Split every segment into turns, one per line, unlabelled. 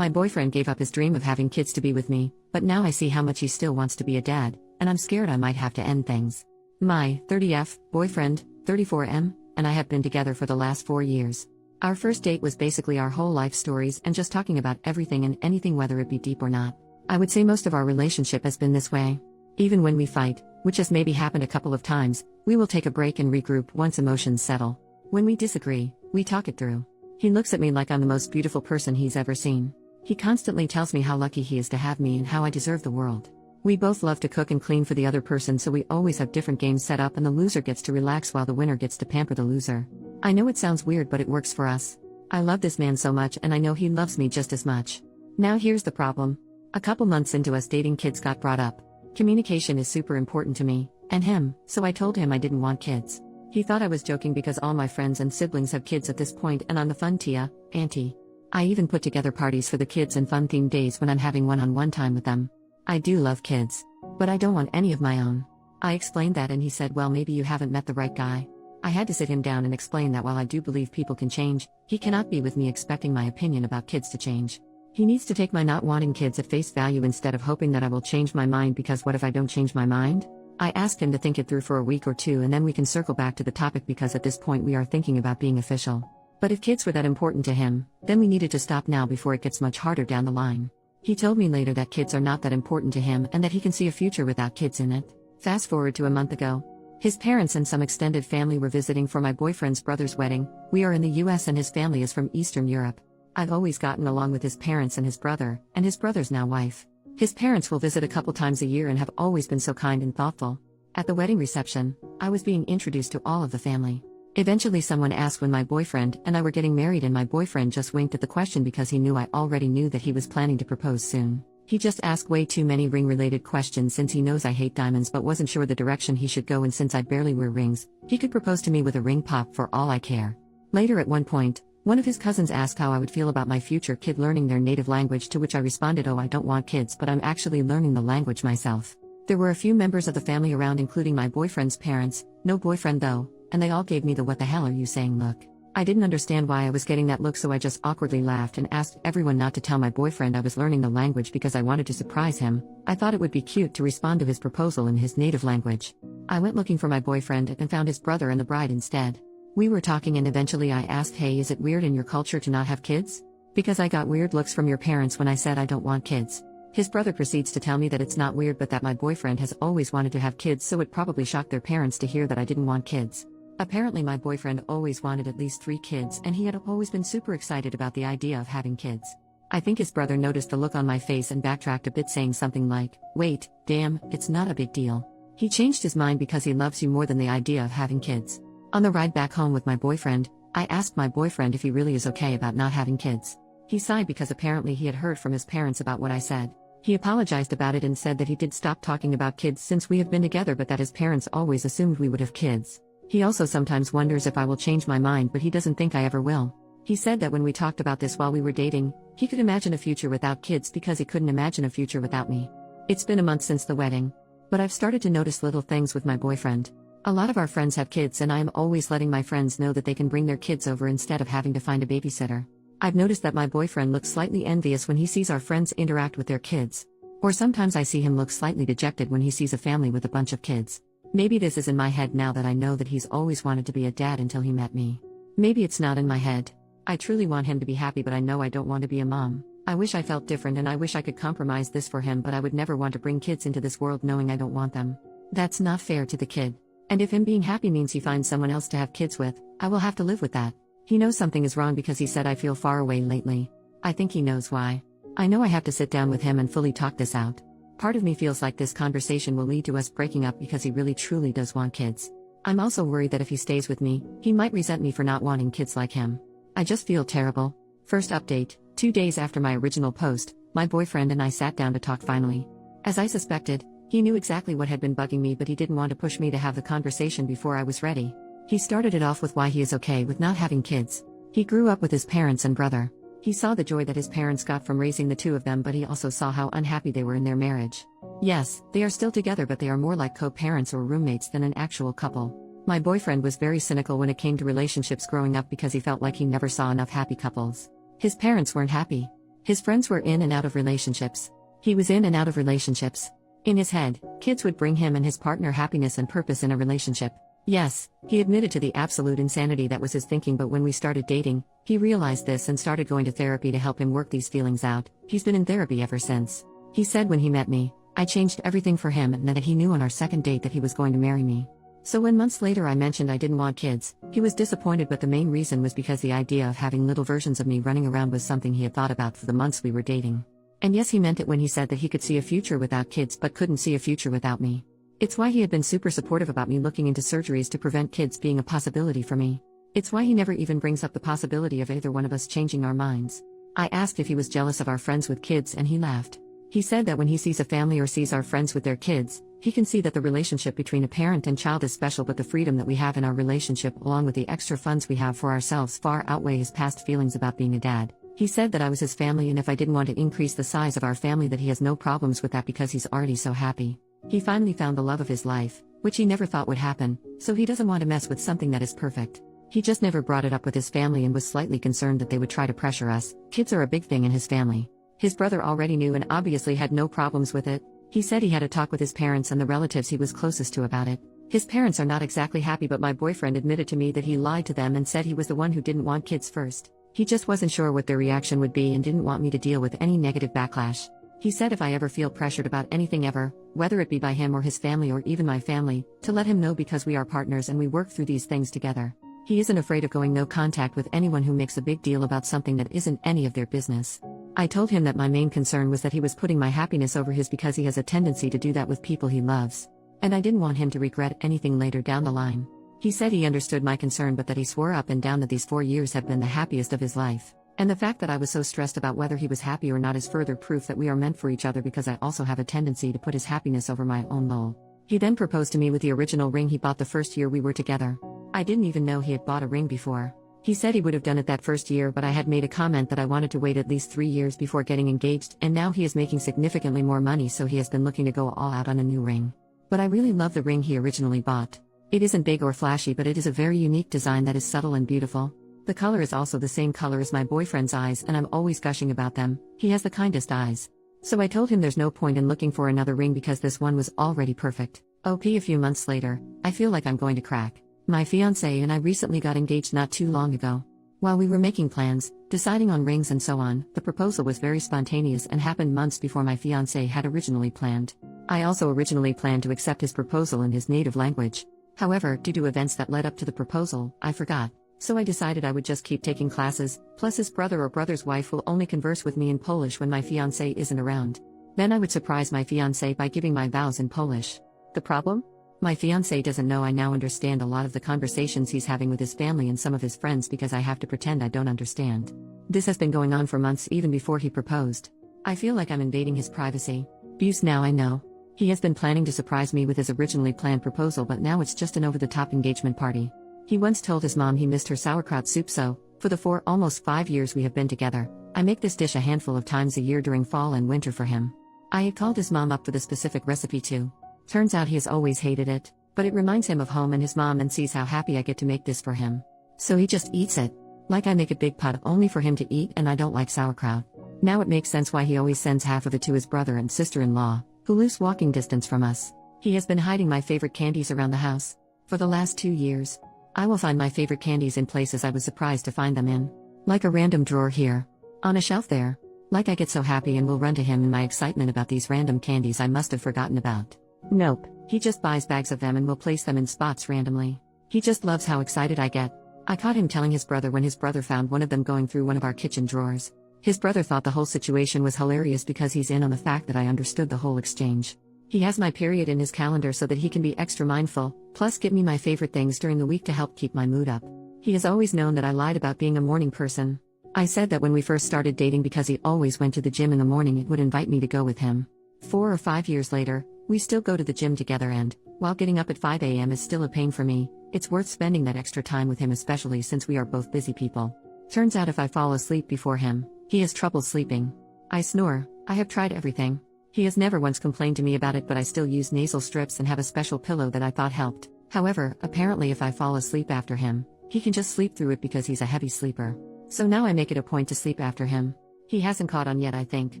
My boyfriend gave up his dream of having kids to be with me, but now I see how much he still wants to be a dad, and I'm scared I might have to end things. My 30F boyfriend, 34M, and I have been together for the last 4 years. Our first date was basically our whole life stories and just talking about everything and anything, whether it be deep or not. I would say most of our relationship has been this way. Even when we fight, which has maybe happened a couple of times, we will take a break and regroup once emotions settle. When we disagree, we talk it through. He looks at me like I'm the most beautiful person he's ever seen. He constantly tells me how lucky he is to have me and how I deserve the world. We both love to cook and clean for the other person, so we always have different games set up and the loser gets to relax while the winner gets to pamper the loser. I know it sounds weird, but it works for us. I love this man so much and I know he loves me just as much. Now here's the problem. A couple months into us dating, kids got brought up. Communication is super important to me, and him, so I told him I didn't want kids. He thought I was joking because all my friends and siblings have kids at this point and I'm the fun tia, auntie. I even put together parties for the kids and fun themed days when I'm having one-on-one time with them. I do love kids, but I don't want any of my own. I explained that and he said, well, maybe you haven't met the right guy. I had to sit him down and explain that while I do believe people can change, he cannot be with me expecting my opinion about kids to change. He needs to take my not wanting kids at face value instead of hoping that I will change my mind, because what if I don't change my mind? I asked him to think it through for a week or two and then we can circle back to the topic, because at this point we are thinking about being official. But if kids were that important to him, then we needed to stop now before it gets much harder down the line. He told me later that kids are not that important to him and that he can see a future without kids in it. Fast forward to a month ago. His parents and some extended family were visiting for my boyfriend's brother's wedding. We are in the US and his family is from Eastern Europe. I've always gotten along with his parents and his brother's now wife. His parents will visit a couple times a year and have always been so kind and thoughtful. At the wedding reception, I was being introduced to all of the family. Eventually someone asked when my boyfriend and I were getting married, and my boyfriend just winked at the question because he knew I already knew that he was planning to propose soon. He just asked way too many ring-related questions since he knows I hate diamonds but wasn't sure the direction he should go, and since I barely wear rings, he could propose to me with a ring pop for all I care. Later at one point, one of his cousins asked how I would feel about my future kid learning their native language, to which I responded, oh, I don't want kids, but I'm actually learning the language myself. There were a few members of the family around, including my boyfriend's parents, no boyfriend though, and they all gave me the what the hell are you saying look. I didn't understand why I was getting that look, so I just awkwardly laughed and asked everyone not to tell my boyfriend I was learning the language because I wanted to surprise him. I thought it would be cute to respond to his proposal in his native language. I went looking for my boyfriend and found his brother and the bride instead. We were talking and eventually I asked, hey, is it weird in your culture to not have kids? Because I got weird looks from your parents when I said I don't want kids. His brother proceeds to tell me that it's not weird but that my boyfriend has always wanted to have kids, so it probably shocked their parents to hear that I didn't want kids. Apparently my boyfriend always wanted at least 3 kids and he had always been super excited about the idea of having kids. I think his brother noticed the look on my face and backtracked a bit, saying something like, wait, damn, it's not a big deal. He changed his mind because he loves you more than the idea of having kids. On the ride back home with my boyfriend, I asked my boyfriend if he really is okay about not having kids. He sighed because apparently he had heard from his parents about what I said. He apologized about it and said that he did stop talking about kids since we have been together, but that his parents always assumed we would have kids. He also sometimes wonders if I will change my mind, but he doesn't think I ever will. He said that when we talked about this while we were dating, he could imagine a future without kids because he couldn't imagine a future without me. It's been a month since the wedding, but I've started to notice little things with my boyfriend. A lot of our friends have kids and I am always letting my friends know that they can bring their kids over instead of having to find a babysitter. I've noticed that my boyfriend looks slightly envious when he sees our friends interact with their kids. Or sometimes I see him look slightly dejected when he sees a family with a bunch of kids. Maybe this is in my head now that I know that he's always wanted to be a dad until he met me. Maybe it's not in my head. I truly want him to be happy, but I know I don't want to be a mom. I wish I felt different and I wish I could compromise this for him, but I would never want to bring kids into this world knowing I don't want them. That's not fair to the kid. And if him being happy means he finds someone else to have kids with, I will have to live with that. He knows something is wrong because he said I feel far away lately. I think he knows why. I know I have to sit down with him and fully talk this out. Part of me feels like this conversation will lead to us breaking up because he really truly does want kids. I'm also worried that if he stays with me, he might resent me for not wanting kids like him. I just feel terrible. First update, 2 days after my original post, my boyfriend and I sat down to talk finally. As I suspected, he knew exactly what had been bugging me, but he didn't want to push me to have the conversation before I was ready. He started it off with why he is okay with not having kids. He grew up with his parents and brother. He saw the joy that his parents got from raising the two of them, but he also saw how unhappy they were in their marriage. Yes, they are still together, but they are more like co-parents or roommates than an actual couple. My boyfriend was very cynical when it came to relationships growing up because he felt like he never saw enough happy couples. His parents weren't happy. His friends were in and out of relationships. He was in and out of relationships. In his head, kids would bring him and his partner happiness and purpose in a relationship. Yes, he admitted to the absolute insanity that was his thinking, but when we started dating, he realized this and started going to therapy to help him work these feelings out. He's been in therapy ever since. He said when he met me, I changed everything for him and that he knew on our second date that he was going to marry me. So when months later I mentioned I didn't want kids, he was disappointed, but the main reason was because the idea of having little versions of me running around was something he had thought about for the months we were dating. And yes, he meant it when he said that he could see a future without kids but couldn't see a future without me. It's why he had been super supportive about me looking into surgeries to prevent kids being a possibility for me. It's why he never even brings up the possibility of either one of us changing our minds. I asked if he was jealous of our friends with kids and he laughed. He said that when he sees a family or sees our friends with their kids, he can see that the relationship between a parent and child is special, but the freedom that we have in our relationship along with the extra funds we have for ourselves far outweigh his past feelings about being a dad. He said that I was his family and if I didn't want to increase the size of our family that he has no problems with that because he's already so happy. He finally found the love of his life, which he never thought would happen, so he doesn't want to mess with something that is perfect. He just never brought it up with his family and was slightly concerned that they would try to pressure us. Kids are a big thing in his family. His brother already knew and obviously had no problems with it. He said he had a talk with his parents and the relatives he was closest to about it. His parents are not exactly happy, but my boyfriend admitted to me that he lied to them and said he was the one who didn't want kids first. He just wasn't sure what their reaction would be and didn't want me to deal with any negative backlash. He said if I ever feel pressured about anything ever, whether it be by him or his family or even my family, to let him know because we are partners and we work through these things together. He isn't afraid of going no contact with anyone who makes a big deal about something that isn't any of their business. I told him that my main concern was that he was putting my happiness over his because he has a tendency to do that with people he loves. And I didn't want him to regret anything later down the line. He said he understood my concern but that he swore up and down that these 4 years have been the happiest of his life. And the fact that I was so stressed about whether he was happy or not is further proof that we are meant for each other because I also have a tendency to put his happiness over my own lol. He then proposed to me with the original ring he bought the first year we were together. I didn't even know he had bought a ring before. He said he would have done it that first year, but I had made a comment that I wanted to wait at least 3 years before getting engaged, and now he is making significantly more money, so he has been looking to go all out on a new ring. But I really love the ring he originally bought. It isn't big or flashy, but it is a very unique design that is subtle and beautiful. The color is also the same color as my boyfriend's eyes, and I'm always gushing about them. He has the kindest eyes. So I told him there's no point in looking for another ring because this one was already perfect. A few months later, I feel like I'm going to crack. My fiancé and I recently got engaged not too long ago. While we were making plans, deciding on rings and so on, the proposal was very spontaneous and happened months before my fiancé had originally planned. I also originally planned to accept his proposal in his native language. However, due to events that led up to the proposal, I forgot. So I decided I would just keep taking classes, plus his brother or brother's wife will only converse with me in Polish when my fiancé isn't around. Then I would surprise my fiancé by giving my vows in Polish. The problem? My fiancé doesn't know I now understand a lot of the conversations he's having with his family and some of his friends because I have to pretend I don't understand. This has been going on for months even before he proposed. I feel like I'm invading his privacy. Abuse now I know. He has been planning to surprise me with his originally planned proposal, but now it's just an over-the-top engagement party. He once told his mom he missed her sauerkraut soup, so, for the almost 5 years we have been together, I make this dish a handful of times a year during fall and winter for him. I had called his mom up for the specific recipe too. Turns out he has always hated it, but it reminds him of home and his mom and sees how happy I get to make this for him. So he just eats it. Like I make a big pot only for him to eat and I don't like sauerkraut. Now it makes sense why he always sends half of it to his brother and sister-in-law, who lives walking distance from us. He has been hiding my favorite candies around the house. For the last 2 years. I will find my favorite candies in places I was surprised to find them in. Like a random drawer here. On a shelf there. Like I get so happy and will run to him in my excitement about these random candies I must have forgotten about. Nope, he just buys bags of them and will place them in spots randomly. He just loves how excited I get. I caught him telling his brother when his brother found one of them going through one of our kitchen drawers. His brother thought the whole situation was hilarious because he's in on the fact that I understood the whole exchange. He has my period in his calendar so that he can be extra mindful, plus get me my favorite things during the week to help keep my mood up. He has always known that I lied about being a morning person. I said that when we first started dating because he always went to the gym in the morning it would invite me to go with him. 4 or 5 years later, we still go to the gym together and, while getting up at 5 a.m. is still a pain for me, it's worth spending that extra time with him especially since we are both busy people. Turns out if I fall asleep before him, he has trouble sleeping. I snore. I have tried everything. He has never once complained to me about it, but I still use nasal strips and have a special pillow that I thought helped. However, apparently if I fall asleep after him, he can just sleep through it because he's a heavy sleeper. So now I make it a point to sleep after him. He hasn't caught on yet, I think.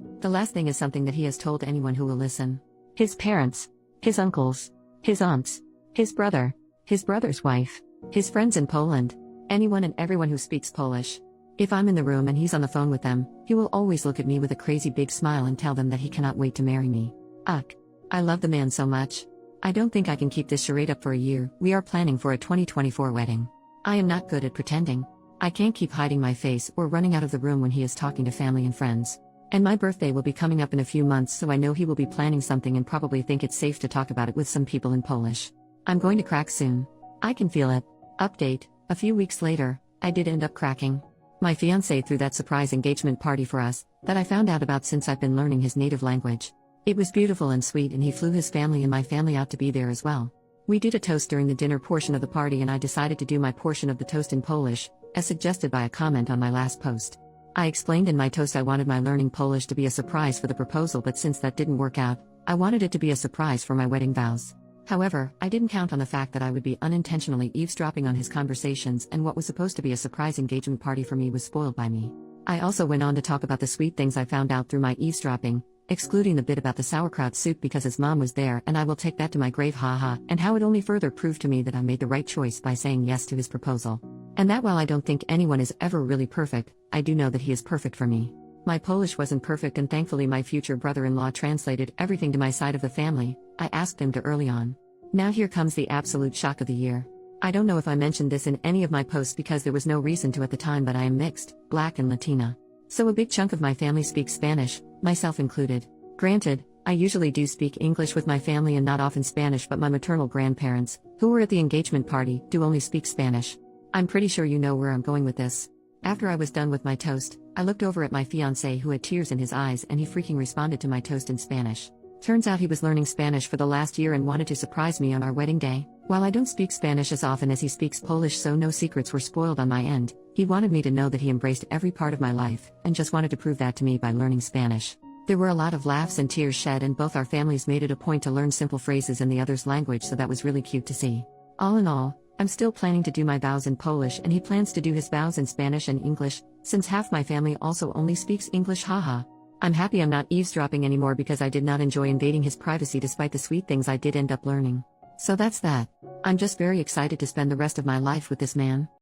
The last thing is something that he has told anyone who will listen. His parents, his uncles, his aunts, his brother, his brother's wife, his friends in Poland, anyone and everyone who speaks Polish. If I'm in the room and he's on the phone with them, he will always look at me with a crazy big smile and tell them that he cannot wait to marry me. Ugh. I love the man so much. I don't think I can keep this charade up for a year. We are planning for a 2024 wedding. I am not good at pretending. I can't keep hiding my face or running out of the room when he is talking to family and friends. And my birthday will be coming up in a few months, so I know he will be planning something and probably think it's safe to talk about it with some people in Polish. I'm going to crack soon. I can feel it. Update: a few weeks later, I did end up cracking. My fiancé threw that surprise engagement party for us, that I found out about since I've been learning his native language. It was beautiful and sweet, and he flew his family and my family out to be there as well. We did a toast during the dinner portion of the party, and I decided to do my portion of the toast in Polish, as suggested by a comment on my last post. I explained in my toast I wanted my learning Polish to be a surprise for the proposal, but since that didn't work out, I wanted it to be a surprise for my wedding vows. However, I didn't count on the fact that I would be unintentionally eavesdropping on his conversations, and what was supposed to be a surprise engagement party for me was spoiled by me. I also went on to talk about the sweet things I found out through my eavesdropping, excluding the bit about the sauerkraut soup because his mom was there, and I will take that to my grave, haha, and how it only further proved to me that I made the right choice by saying yes to his proposal. And that while I don't think anyone is ever really perfect, I do know that he is perfect for me. My Polish wasn't perfect, and thankfully my future brother-in-law translated everything to my side of the family. I asked him to early on. Now here comes the absolute shock of the year. I don't know if I mentioned this in any of my posts because there was no reason to at the time, but I am mixed, Black and Latina. So a big chunk of my family speaks Spanish, myself included. Granted, I usually do speak English with my family and not often Spanish, but my maternal grandparents, who were at the engagement party, do only speak Spanish. I'm pretty sure you know where I'm going with this. After I was done with my toast, I looked over at my fiancé, who had tears in his eyes, and he freaking responded to my toast in Spanish. Turns out he was learning Spanish for the last year and wanted to surprise me on our wedding day. While I don't speak Spanish as often as he speaks Polish, so no secrets were spoiled on my end, he wanted me to know that he embraced every part of my life, and just wanted to prove that to me by learning Spanish. There were a lot of laughs and tears shed, and both our families made it a point to learn simple phrases in the other's language, so that was really cute to see. All in all, I'm still planning to do my vows in Polish, and he plans to do his vows in Spanish and English, since half my family also only speaks English, haha. I'm happy I'm not eavesdropping anymore because I did not enjoy invading his privacy despite the sweet things I did end up learning. So that's that. I'm just very excited to spend the rest of my life with this man.